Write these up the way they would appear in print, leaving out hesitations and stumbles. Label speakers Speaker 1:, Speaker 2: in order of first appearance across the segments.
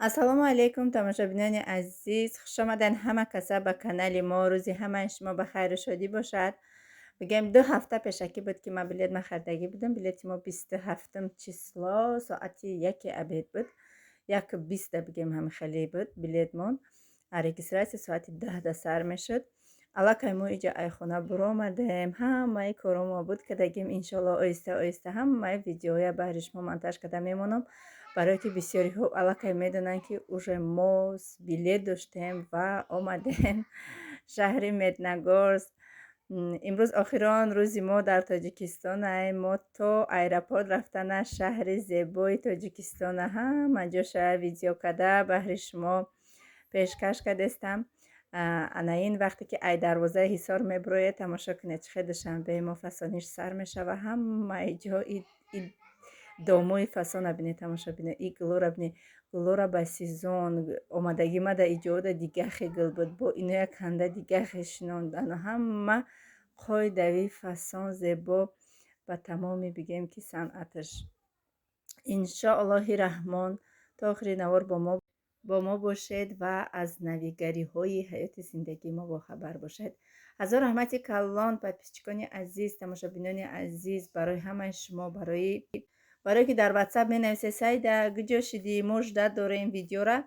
Speaker 1: ассалому алайкум тамошобинони азиз, хуш омадан ҳама каса ба канали мо. рӯзи ҳамаи шумо ба хайру шодӣ бошад. бигем 2 ҳафта пешакӣ буд ки ман билет нахардагӣ будам. Билети мо 27 число соати 1 абед буд, 1:20 бигем ҳами хеле буд билет мон. Регистратсия соати 10 сар мешуд. аллакай мо иҷа айхона буромадем, ҳамаи коро мо буд кардагим. иншоалло оҳиста оҳиста ҳамаи видеоя баҳри шумо монтаж карда мемонам, барое ки бисёриҳо аллакай медонанд ки уже мо билет доштем ва омадем шаҳри Меднагорск. имрӯз охирон рӯзи мо дар Тоҷикистонай. мо то аэропорт рафтана шаҳри зебои Тоҷикистона ҳама ҷоша видео карда баҳри шумо пешкаш кардестам. ана ин вақте ки ай дарвозаи ҳисор мебурояд, тамошо кунед чӣ хел душанбеи мо фасониш сар мешава. ҳамаи ҷо домои фасона бинед, тамошо бинед, и гулора бинед. гулора ба сезон омадагӣ мада иҷода дигахе гул буд, бо ино як ханда дигахе шинондан, ҳама қоидави фасон зебо ба тамоми бигем ки санъаташ. иншоаллоҳи раҳмон то охири навор бо мо бошед ва аз навигариҳои ҳаёти зиндагии мо бохабар бошед. ҳазор раҳмати калон подписчикони азиз, тамошобинони азиз, барои ҳамаи шумо, барое ки дар ватсап менависед сайда гуҷо шидӣ, мо ждат дорем видеора.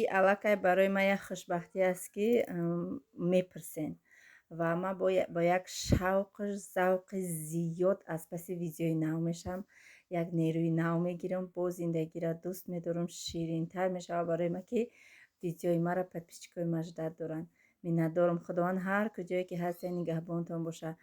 Speaker 1: и аллакай барои ман як хушбахтӣ аст ки мепурсен ва ман бо як шавқу завқи зиёд аз паси видеои нав мешавам, як нерӯи нав мегирам, бо зиндагиро дӯст медорам, ширинтар мешавад барои ман ки видеои маро подписчикои ман ждат доранд. миннатдорам. худованд ҳар куҷое ки ҳастед нигаҳбонтон бошад.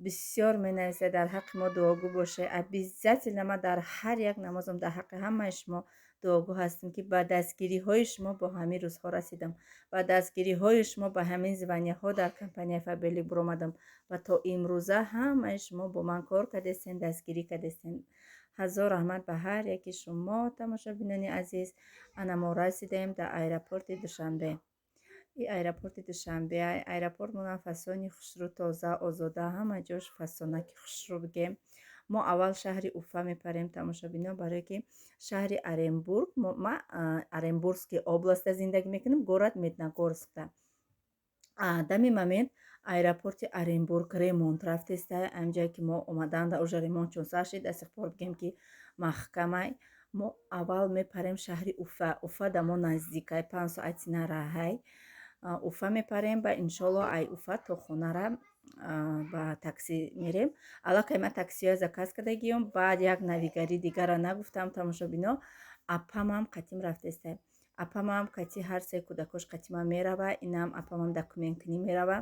Speaker 1: бисёр менависед дар ҳаққи мо дуогӯ бошед. обязательно ман дар ҳар як намозам дар ҳаққи ҳамаи шумо дуогӯ ҳастем ки ба дастгириҳои шумо бо ҳамин рӯзҳо расидам, ба дастгириҳои шумо ба ҳамин званияҳо дар компанияи фабрилик буромадам ва то имрӯза ҳамаи шумо бо ман кор кардестен, дастгирӣ кардестен. ҳазор раҳмат ба ҳар яки шумо тамошобинони азиз. ана мо расидем дар аэропорти Душанбе. и аэропорти Душанбе аэропорт монан фасони хушрӯ, тоза, озода, ҳама ҷош фасонаки хушрӯ бигем. мо аввал шаҳри Уфа мепарем тамошобино, барое ки шаҳри Оренбург, ман Оренбургский областда зиндагӣ мекунам, город Меднагорскда. дами момент аэропорти Оренбург ремонт рафтестай. амҷое ки мо омаданда уже ремонт чунса шид, асихбор бигем ки маҳкамай. мо аввал мепарем шаҳри Уфа. Уфа да мо наздикай 5 соатина раҳай. уфа мепарем ба иншоалло ай уфа то хонара ба такси мерем. аллакай ман таксиҳои заказ кардагиём. баъд як навигари дигара нагуфтам тамошобино. апамам қатим рафтестай. апамам қати ҳар се кӯдакош қатимам мерава. инам апамам документкунӣ мерава.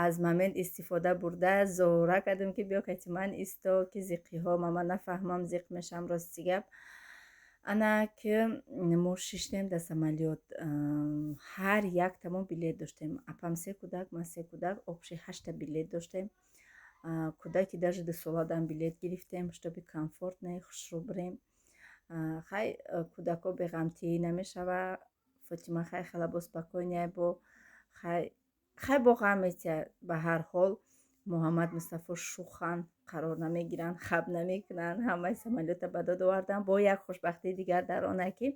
Speaker 1: аз момент истифода бурда зора кардам ки биё қатиман исто ки зиқиҳо мама нафаҳмам, зиқ мешам. рости гап ана ки мо шиштем дар самолёт. ҳар яктамон билет доштем. апам 3 кӯдак, ман 3 кӯдак, обши 8 билет доштем. кӯдаки даже 2 соладам билет гирифтем, штоби комфортнаи хушрӯ бурем. хай кӯдако беғамтӣ намешава. фотима хай халабо спокойная бо, хай бо ғам метия. ба ҳар ҳол муҳаммад Мустафо шухан қарор намегиранд, хаб намекунанд. ҳамаи самолёта ба дод овардан. бо як хушбахтии дигар дар оне ки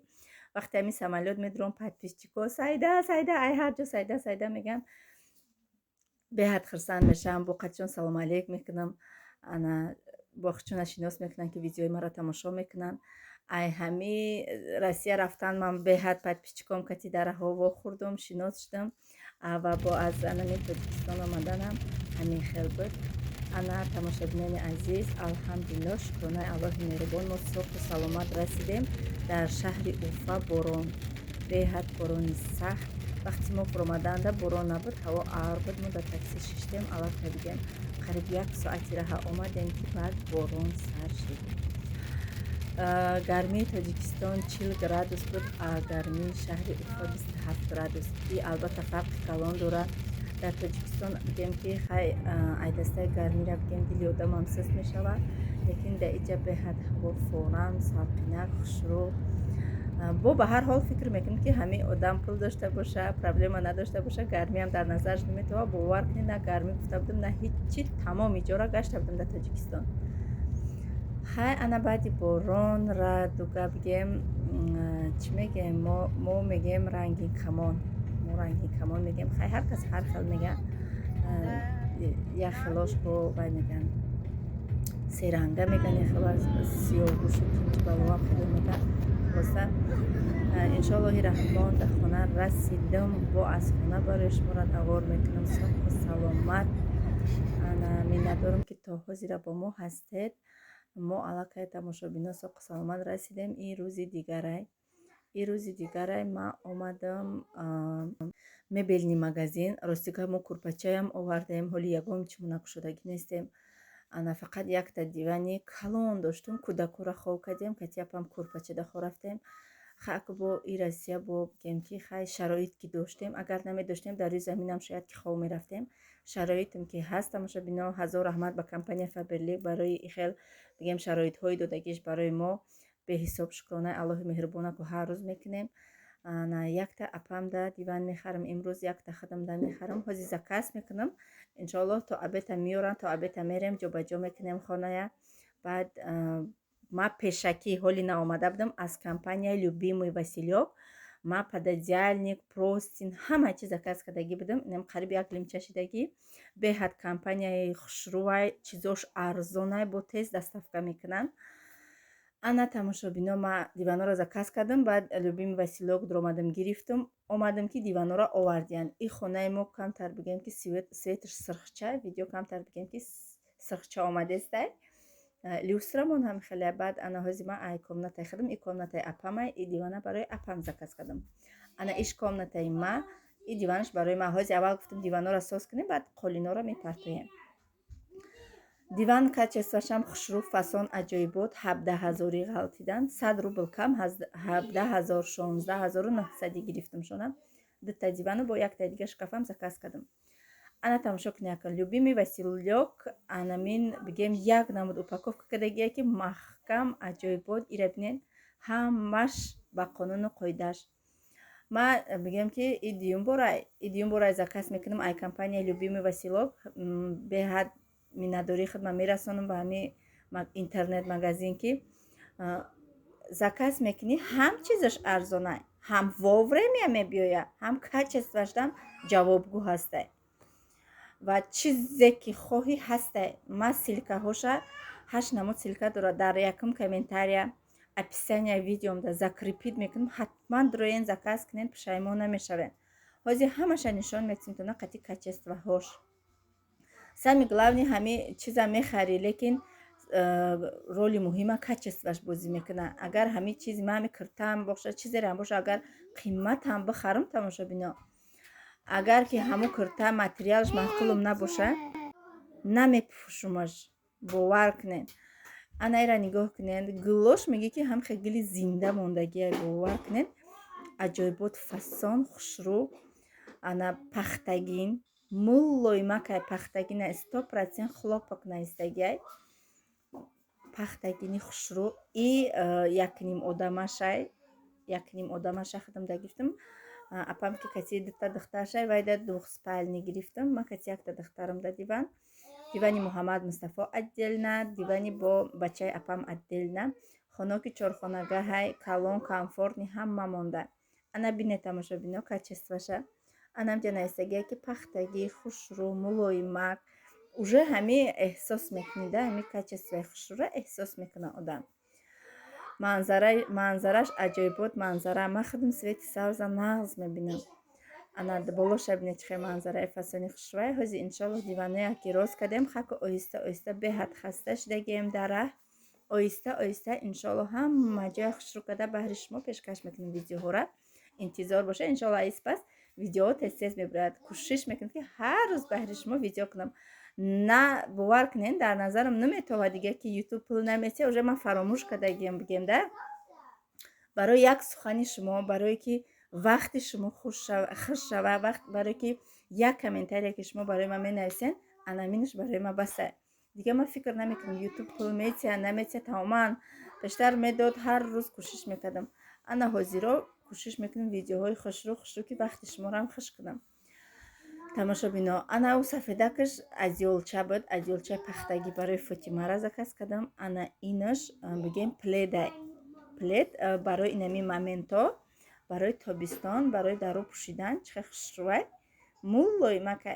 Speaker 1: вақте ҳамин самолёт медурам, подписчико сайда сайда, ай ҳар ҷо сайда сайда меган. беҳад хурсанд мешавам. бо қатишон салом алейк мекунам. ана боқичона шинос мекунанд ки видеои маро тамошо мекунанд. ай ҳами Россия рафтан ман беҳад подписчиком кати дараҳо вохӯрдум, шинос шудам ва бо аз анами Тоҷикистон омаданам ҳамин хел буд. ана тамошобинони азиз, алҳамдулиллоҳ, шукронаи Аллоҳи меҳрубон, мо соҳу саломат расидем дар шаҳри Уфа. борон, беҳад борони сахт. вақти мо фуромаданда борон набуд, ҳаво авр буд. мо дар такси шиштем, аллакай бигем қариб 1 соати раҳа омадем ки баъд борон сар шид. гармии Тоҷикистон 40 градус буд, гармии шаҳри Уфа 27 градус. и албатта фарқи калон дорад. дар Тоҷикистон бигем ки хай айдастаи гармира бигем дили одамам суст мешавад, лекин дар иҷа беҳад ҳаво форам, салқинак, хушрӯ. бо ба ҳар ҳол фикр мекунем ки ҳамин одам пул дошта боша, проблема надошта боша, гармиам дар назарш наметова. бовар кунед, на гармӣ гуфта будам, на ҳичи, тамоми ҷора гашта будам дар Тоҷикистон. хай ана баъди борон ра дуга бигем چی میگیم ما میگیم رنگین کمان، ما رنگین کمان میگیم. خیلی هر کس هر خیل میگن. یک خلاش با وای میگن سیرنگه میگن، یک خلاش سیاه گوشو که بلوان خود میگن. خلاصه انشالله رحمان در خانه رسیدم، با از خانه برایش مرا دوار میکنم صحب و سلامت. انا میندارم که تا حاضر با ما هستید. ما علاقه تماشابینا صحب و سلامت رسیدیم. این روزی دیگره ما آمدم мебелни магазин. ростика мо курпачаям овардем, ҳоли ягон чимуна кушодагӣ нестем. ана фақат якта дивани калон доштум, кӯдакура хоб кардем, катиапам курпачада хо рафтем. хаку бо и россия бо бигем ки хай шароит ки доштем, агар намедоштем дар рӯи заминам шояд ки хоб мерафтем. шароитам ки ҳаст тамошобино, ҳазор раҳмат ба компания Faberlic барои и хел бигем шароитҳои додагиш барои мо беҳисоб шукрона. аллоҳи меҳрубонаку ҳар рӯз мекунем. на якта апамда диван мехарам, имрӯз якта хадамда мехарам, ҳозир заказ мекунам. иншоаллоҳ то абета меёрам, то абета мерем, ҷобаҷо мекунем хоная. баъд ма пешакӣ ҳоли наомада будам аз компанияи Любимый Василёк. ма пододеяльник, простин, ҳама чиз заказ кардагӣ будам. инам қариб як лимча шидагӣ. беҳад компанияи хушрӯвай, чизош арзонай, бо тез доставка мекунанд. ана тамошобино, ма диваноро заказ кардам. баъд Любимый Василёк омадам гирифтам, омадам ки диваноро овардиян. и хонаи мо камтар бигем ки светш сирхча, видео камтар бигем ки сирхча омадестай. люстрамон ҳам хеле. баъд ана ҳози ма ай комнатаи хадам, и комнатаи апамай, и дивана барои апам заказ кардам. ана иш комнатаи ма, и диванаш барои ма. ҳози аввал гуфтам диваноро соз кунем, баъд қолиноро мепартоем. диван качествашам хушрӯ, фасон аҷоибот. 17,000 ғалтидан, 100 рубл кам, 17,000, 16,900 гирифтам шонам. дута дивану бо якта дига шкафам заказ кардам. ана тамошо кунякан Любимый Василёк, ана мин бигем як намуд упаковка кардагия ки маҳкам аҷоибот. ира бинен ҳамаш ба қонуну қоидаш. ма бигем ки идиюм борай заказ мекунам ай компания Любимый Василёк. беҳад миннатдории худам мерасонам ба ҳами интернет магазин ки заказ мекунӣ, ҳам чизаш арзонай, ҳам вовремя мебиёя, ҳам качествашдам ҷавобгӯ ҳастай ва чизе ки хоҳӣ ҳастай. ма силкаҳоша 8 намуд силка дорад. дар якум комментария описания видеомда закрепит мекунам. ҳатман дуроен заказ кунед, пушаймон намешавед. ҳозир ҳамаша нишон метисим то на қати качестваҳош. сами главни ҳами чиза мехарӣ, лекин роли муҳима качестваш бозӣ мекунад. агар ҳами чизи мами киртам боша, чизерам боша, агар қиматам бихарам тамошобино, агар ки ҳамун кирта материалаш маъқулум набоша, намепӯшумаш. бовар кунед. ана ира нигоҳ кунед. гулош меги ки ҳам хел гули зинда мондагия. бовар кунед. аҷоибот, фасон, хушрӯ. ана пахтагин муллоймакай, пахтагина 100% хлопок наистагиай. пахтагини хушрӯ. и якним одамашай худам дагифтам. апам ки кати дута духтаршай, вайда духспальни гирифтам. ма кати якта духтарам да диван. дивани Муҳаммад Мустафо отдельна, дивани бо бачаи апам отдельна. хоноки чорхонагаҳай калон, комфортни ҳама монда. ана бине тамошобино качестваша. анам ҷанаистагия ки пахтагӣ, хушрӯ, мулоимак уже ҳами эҳсос мекунида. ҳами качестваи хушрӯра эҳсос мекуна одам. манзараш аҷоибот. манзара ма худам свети савза нағз мебинам. ана болоша бинед чӣ хел манзараи фасони хушрӯвай. ҳозир иншоаллоҳ диваное ки рост кардем, хаку оҳиста оҳиста беҳад хаста шудагием дар раҳ. оҳиста оҳиста иншоаллоҳ ҳама ҷоя хушрӯ карда баҳри шумо пешкаш мекунем видеоҳоро. интизор боша. иншоаллоҳ аис пас видео тез мебирад. кӯшиш мекунам ки ҳар рӯз баҳри шумо видео кунам. на бовар кунед, дар назарам наметовад дига ки ютуб пул намеся. уже ман фаромӯш кардагием бигем да. барои як сухани шумо, барое ки вақти шумо хуш шава, барое ки як комментарие ки шумо барои ман менависен, анаминаш барои ман басай. дига ман фикр намекунам ютуб пул метия наметия. тамоман бештар медод. ҳар рӯз кӯшиш мекардам. ана ҳозиро кӯшиш мекунам видеоҳои хушрӯ ки вақти шумоram хуш кунам. тамошобино, ана у сафедакаш азёлча буд. азёлчаи пахтагӣ барои Фотимара заказ кардам. ана инаш бигем пледай. плед барои инами моменто, барои тобистон, барои дару пӯшидан чӣ хушрӯвай муллои мака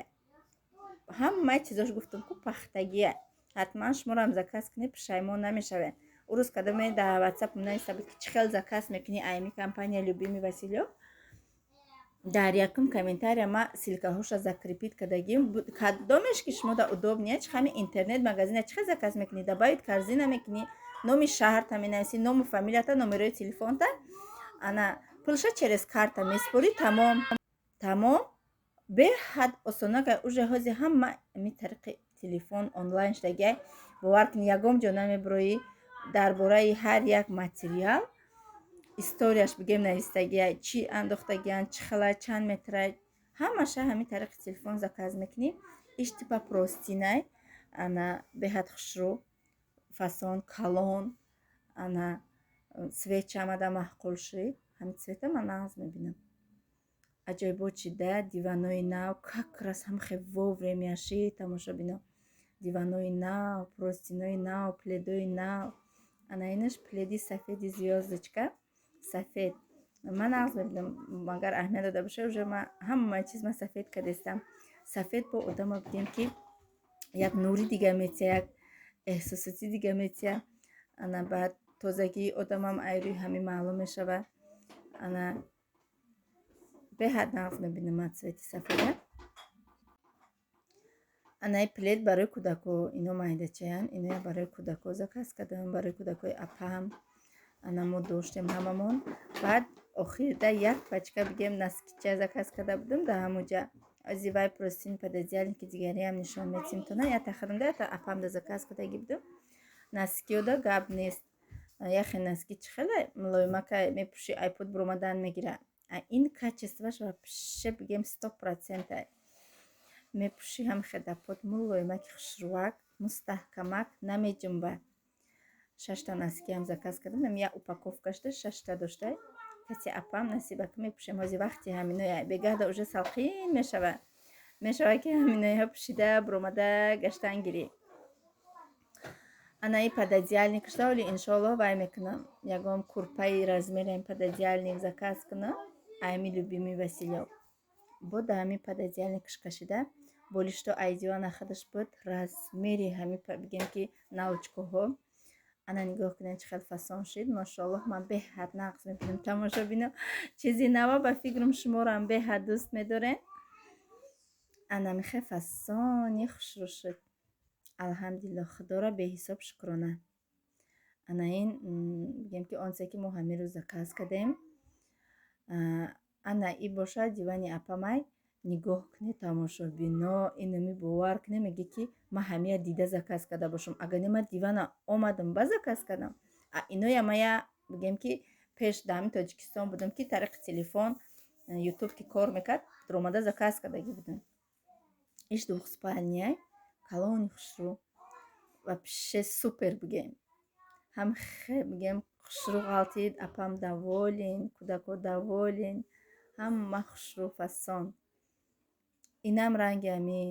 Speaker 1: ҳамаи чизош гуфтам ку пахтагия. ҳатман шумоram заказ кунӣ пушаймон намешавед. урӯз кадаме дар ватсап нависта буд ки чӣ хел заказ мекунӣ айми компания любими Василё. дар якум комментария ма силкаҳоша закрепит кардагим кадомеш ки шумо да удобния чӣ хами интернет магазина чӣ хел заказ мекунӣ дабаит корзина мекунӣ номи шаҳрта менависӣ ному фамилията номерои телефонта ана пулша через карта меспорӣ тамом беҳад осонага уже ҳози ҳама ми тариқи телефон онлайн шудагиай бовар кунӣ ягон ҷо намебуроӣ дар бораи ҳар як материал историяш бигем навистагиай чӣ андохтагиан чӣ хелай чанд метрай ҳамаша ҳами тариқи телефон заказ мекунӣ иш типа простинай ана беҳад хушрӯ фасон калон ана цветча амада маҳқул шуд ҳами цвета ман нағз мебинам аҷоибот шида диванои нав как раз ҳамхе вовремяши тамошо бино диванои нав простинои нав пледои нав ана инаш пледи сафеди звёздочка сафед ман нағз мебинам магар аҳамият дода боша уже ман ҳамаи чиз ман сафед кардестам сафед бо одама бигем ки як нури дига метия як эҳсосоти дига метия ана баъд тозагии одамам айрӯи ҳами маълум мешавад ана беҳад нағз мебинам ман цвети сафеда анаи плед барои кӯдако ино майдачаян иноя барои кӯдако заказ кардам барои кӯдакои апам ана мо доштем ҳамамон баъд охирда як пачка бигем наскича заказ карда будам дар ҳамуҷа ази вай простин пододеялники дигариам нишон метим тона я тахримда я апамда заказ кардагӣ будам наскиёда гап нест яхе наски чӣ хеле мулоимака мепӯши айпод буромадан мегира ин качестваш вообще бигем 100% мепӯши ҳамихе дапот мулоимаки хушрӯвак мустаҳкамак намеҷунба 6 наскиам заказ кардам як упаковкаш дошт 6 доштай каси апам насибака мепӯшем ҳози вақти ҳаминоя бегаҳда уже салқин мешавад ки ҳаминояҳо пӯшида буромада гаштан гирӣ анаи пододеялникашда оли иншоаллоҳ вай мекунам ягон курпаи размераи пододеялник заказ кунам айми любими Василё бода ҳами пододеялникаш кашида болишто айдиё нахадаш буд размери ҳами бигем ки научкоҳо ана нигоҳ кунед чӣ хел фасон шид машоаллоҳ ман беҳад нағз мебинам тамошо бино чизи нава ба фикрам шуморам беҳад дӯст медорем ана михе фасони хушрӯ шуд алҳамдулилло худоро беҳисоб шукрона ана ин бигем ки онсе ки мо ҳамирӯз заказ кардем ана и бошад дивани апамай нигоҳ кунед тамошобино инами бовар кунед меги ки ман ҳамия дида заказ карда бошам агар не ман дивана омадам ба заказ кардам иноя мая бигем ки пеш дар ҳами тоҷикистон будам ки тариқи телефон ютуб ки кор мекард дуромада заказ кардагӣ будам иш двухспальняй калони хушрӯ вообще супер бигем ҳамхе бигем хушрӯ ғалтид апам даволин кӯдако даволин ҳама хушрӯ фасон инам ранги ами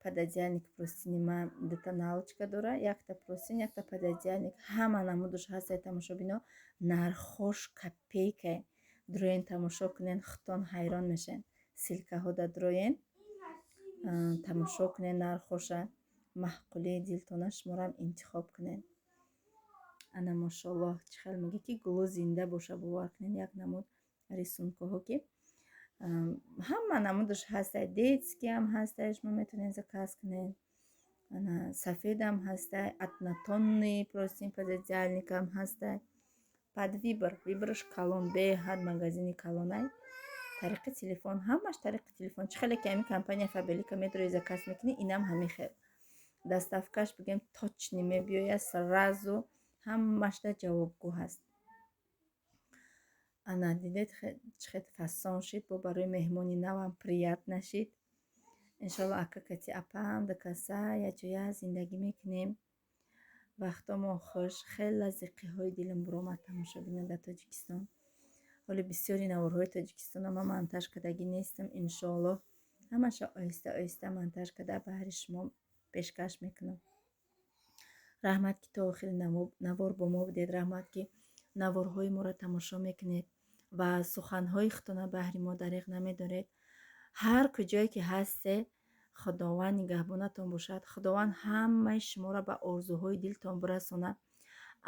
Speaker 1: пододеялник простини ман дута налочка дора якта простин якта пододеялник ҳама намудаш ҳастаи тамошобино нархош копейка дроен тамошо кунен хутон ҳайрон мешавен силкаҳо дадроен тамошо кунен нархоша маҳқулии дилтона шуморам интихоб кунен ана машоаллоҳ чӣ хел меги ки гулу зинда боша бовар кунен як намуд рисункаҳо ки ҳама намудаш ҳастай детскиам ҳастай шумо метавонед заказ кунед ана сафедам ҳастай атнатонни простин пододеялникам ҳастай пад вибраш калон беҳад магазини калонай тариқи телефон ҳамаш тариқи телефон чӣ хеле ки ҳами компания фабелика медорӣ заказ мекунӣ инам ҳамин хел даставкаш бигем точни мебиёяд сразу ҳамашда ҷавобгӯ ҳаст ана дидед чӣ хел фасон шид бо барои меҳмони навам приятна шид иншоаллоҳ ака кати апам дакаса яҷоя зиндагӣ мекунем вақто мо хуш хела зиқиҳои дилам буромад тамошобинам дар тоҷикистон ҳоли бисёри наворҳои тоҷикистоно ман монтаж кардагӣ нестам иншоаллоҳ ҳамаша оҳиста оҳиста монтаж карда баҳри шумо пешкаш мекунам раҳмат ки то охири навор бо мо будед раҳмат ки наворҳои моро тамошо мекунед ва суханҳои хутона баҳри мо дариқ намедоред. ҳар куҷое ки ҳасте, худованд нигаҳбонатон бошад. Худованд ҳамаи шуморо ба орзуҳои дилтон бирасонад.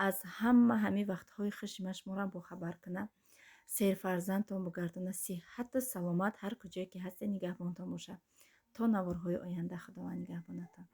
Speaker 1: аз ҳамаи вақтҳои хушима шуморо бохабар кунад. серфарзандтон бигардонад. сиҳату саломат ҳар куҷое ки ҳастед нигаҳбонтон бошад. то наворҳои оянда худованд нигаҳбонатон.